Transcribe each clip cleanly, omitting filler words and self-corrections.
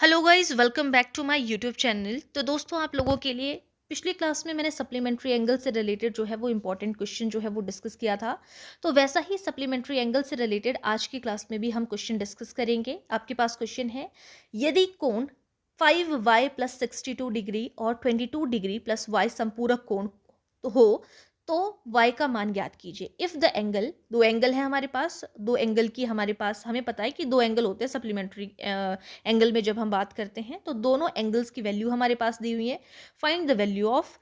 Hello guys, welcome back to my YouTube channel. तो दोस्तों, आप लोगों के लिए पिछली क्लास में मैंने सप्लीमेंट्री एंगल से रिलेटेड जो है वो इम्पोर्टेंट क्वेश्चन जो है वो डिस्कस किया था। तो वैसा ही सप्लीमेंट्री एंगल से रिलेटेड आज की क्लास में भी हम क्वेश्चन डिस्कस करेंगे। आपके पास क्वेश्चन है, यदि कोण 5y प्लस 62 डिग्री और 22 डिग्री प्लस y संपूरक कोण तो हो तो y का मान ज्ञात कीजिए। इफ द एंगल, दो एंगल है हमारे पास, दो एंगल की हमारे पास हमें पता है कि दो एंगल होते हैं सप्लीमेंट्री एंगल में। जब हम बात करते हैं तो दोनों एंगल्स की वैल्यू हमारे पास दी हुई है। फाइंड द वैल्यू ऑफ,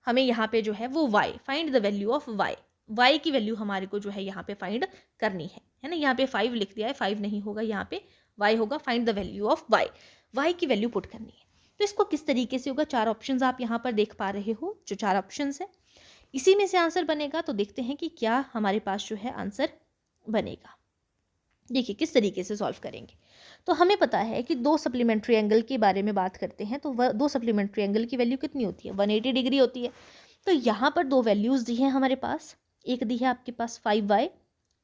हमें यहाँ पे जो है वो y, find the value of y की वैल्यू हमारे को जो है यहाँ पे फाइंड करनी है ना। यहाँ पे 5 लिख दिया है, 5 नहीं होगा, यहाँ पे y होगा। Find the value of y की वैल्यू पुट करनी है। तो इसको किस तरीके से होगा, चार ऑप्शंस आप यहाँ पर देख पा रहे हो। जो चार ऑप्शंस है इसी में से आंसर बनेगा। तो देखते हैं कि क्या हमारे पास जो है आंसर बनेगा। देखिए किस तरीके से सॉल्व करेंगे। तो हमें पता है कि दो सप्लीमेंट्री एंगल के बारे में बात करते हैं तो वह दो सप्लीमेंट्री एंगल की वैल्यू कितनी होती है, 180 डिग्री होती है। तो यहाँ पर दो वैल्यूज़ दी हैं हमारे पास। एक दी है आपके पास 5y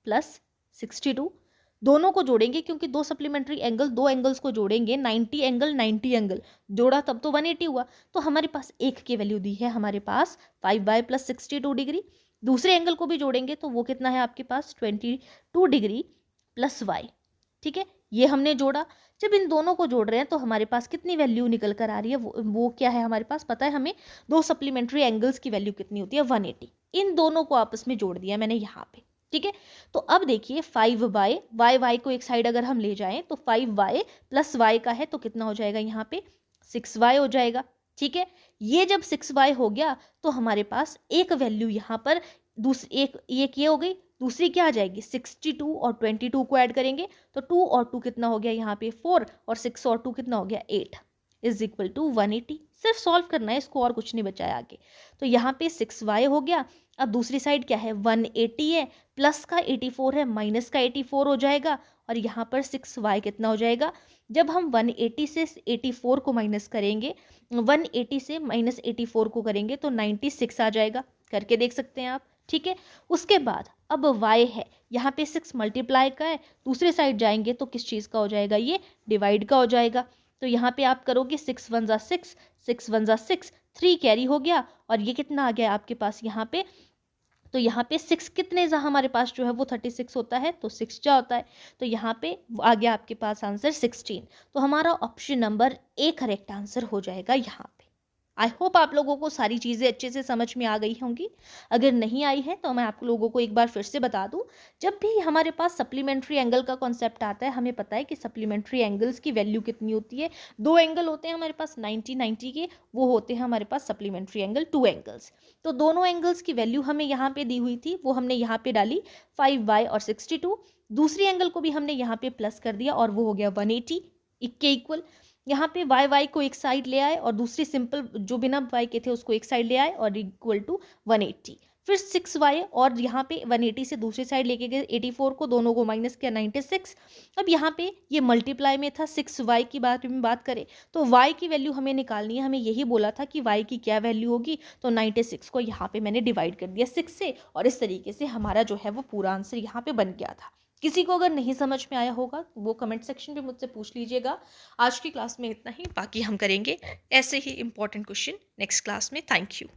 प्लस 62। दोनों को जोड़ेंगे क्योंकि दो सप्लीमेंट्री एंगल, दो एंगल्स को जोड़ेंगे, 90 एंगल 90 एंगल जोड़ा तब तो 180 हुआ। तो हमारे पास एक की वैल्यू दी है हमारे पास 5y प्लस 62 डिग्री। दूसरे एंगल को भी जोड़ेंगे तो वो कितना है आपके पास 22 डिग्री प्लस वाई। ठीक है, ये हमने जोड़ा। जब इन दोनों को जोड़ रहे हैं तो हमारे पास कितनी वैल्यू निकल कर आ रही है, वो क्या है हमारे पास पता है हमें। दो सप्लीमेंट्री एंगल्स की वैल्यू कितनी होती है, 180। इन दोनों को आपस में जोड़ दिया मैंने यहाँ पे। ठीक है, तो अब देखिए 5y, y को एक साइड अगर हम ले जाएं तो 5y प्लस y का है तो कितना हो जाएगा यहाँ पे 6y हो जाएगा। ठीक है, ये जब 6y हो गया तो हमारे पास एक वैल्यू यहाँ पर दूसरी, एक ये हो गई, दूसरी क्या आ जाएगी 62 और 22 को ऐड करेंगे तो 2 और 2 कितना हो गया यहाँ पे 4 और 6 और 2 कितना हो गया 8 इज इक्वल टू 180। सिर्फ सॉल्व करना है इसको, और कुछ नहीं बचा है आगे। तो यहाँ पे 6y हो गया। अब दूसरी साइड क्या है 180 है, प्लस का 84 है, माइनस का 84 हो जाएगा। और यहाँ पर 6y कितना हो जाएगा, जब हम 180 से 84 को माइनस करेंगे, 180 से माइनस 84 को करेंगे तो 96 आ जाएगा। करके देख सकते हैं आप। ठीक है, उसके बाद अब y है, यहाँ पे 6 मल्टीप्लाई का है, दूसरे साइड जाएंगे तो किस चीज़ का हो जाएगा, ये डिवाइड का हो जाएगा। तो यहाँ पे आप करोगे 6 1 जा 6, 6 1 जा 6, 3 कैरी हो गया और ये कितना आ गया आपके पास यहाँ पे। तो यहाँ पे 6 कितने जा हमारे पास जो है वो 36 होता है, तो 6 जा होता है। तो यहाँ पे आ गया आपके पास आंसर 16। तो हमारा option number A correct answer हो जाएगा यहाँ पे। आई होप आप लोगों को सारी चीज़ें अच्छे से समझ में आ गई होंगी। अगर नहीं आई है तो मैं आप लोगों को एक बार फिर से बता दूं, जब भी हमारे पास सप्लीमेंट्री एंगल का कॉन्सेप्ट आता है हमें पता है कि सप्लीमेंट्री एंगल्स की वैल्यू कितनी होती है। दो एंगल होते हैं हमारे पास 90 90 के, वो होते हैं हमारे पास सप्लीमेंट्री एंगल, टू एंगल्स। तो दोनों एंगल्स की वैल्यू हमें यहाँ पे दी हुई थी, वो हमने यहाँ पे डाली 5y और 62। दूसरी एंगल को भी हमने यहाँ पे प्लस कर दिया और वो हो गया 180 के इक्वल। यहाँ पे y को एक साइड ले आए और दूसरी सिंपल जो बिना y के थे उसको एक साइड ले आए और इक्वल टू 180। फिर 6y और यहाँ पे 180 से दूसरी साइड लेके गए 84 को, दोनों को माइनस किया 96। अब यहाँ पे ये मल्टीप्लाई में था, 6y की बात करें तो y की वैल्यू हमें निकालनी है। हमें यही बोला था कि y की क्या वैल्यू होगी, तो 96 को यहाँ पे मैंने डिवाइड कर दिया 6 से और इस तरीके से हमारा जो है वो पूरा आंसर यहाँ पे बन गया था। किसी को अगर नहीं समझ में आया होगा वो कमेंट सेक्शन पे मुझसे पूछ लीजिएगा। आज की क्लास में इतना ही, बाकी हम करेंगे ऐसे ही इंपॉर्टेंट क्वेश्चन नेक्स्ट क्लास में। Thank you.